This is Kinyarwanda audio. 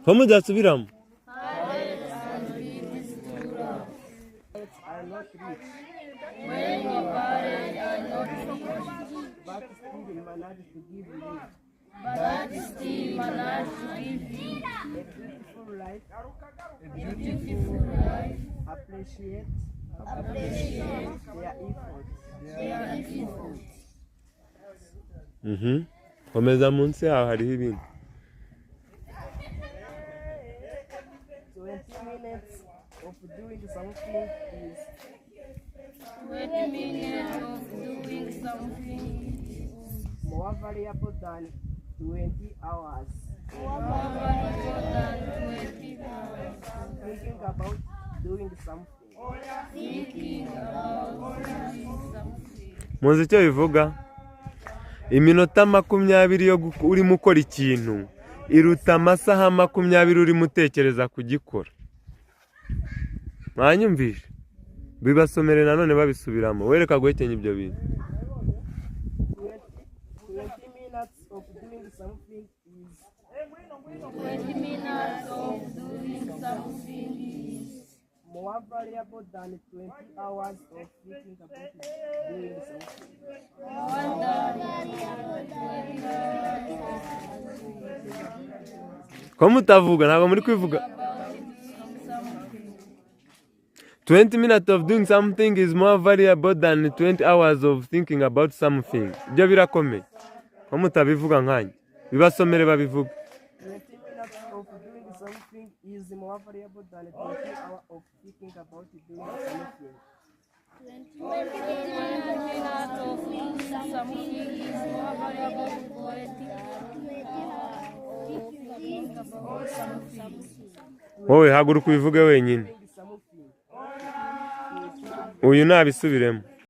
Como dasubiramo? When your parents are not rich, but still manage to give you a beautiful life, appreciate their efforts. Komeza munsi yaho hariho ibindi. 20 minutes of doing something is 20 minutes of doing something more valuable than 20 hours. more valuable than 20 hours. Thinking about doing something. Thinking about doing something. Muzi icyo bivuga? Iminota 20 yo urimo ukora ikintu iruta amasaha 20 urimo utekereza kugikora. Mwanyumvishe? Bibasomere nanone babisubiramo. Wereka guhekenya ibyo bintu. 20 minutes of doing something is 20 minutes of doing something is more valuable than 20 hours of thinking about doing something. more than 20 hours. Ko mutavuga ntabwo muri kwivuga. 20 minutes of doing something is more valuable than 20 hours of thinking about something. Ibyo birakomeye. Ko mutabivuga nkanye. Bibasomere babivuga. 20 minutes of doing something is more valuable than 20 hours of thinking about doing something. 20 minutes of doing something is more valuable than 20 hours of thinking about something. Wowe haguruka ubivuge wenyine. Something. Uyu nabisubiremo.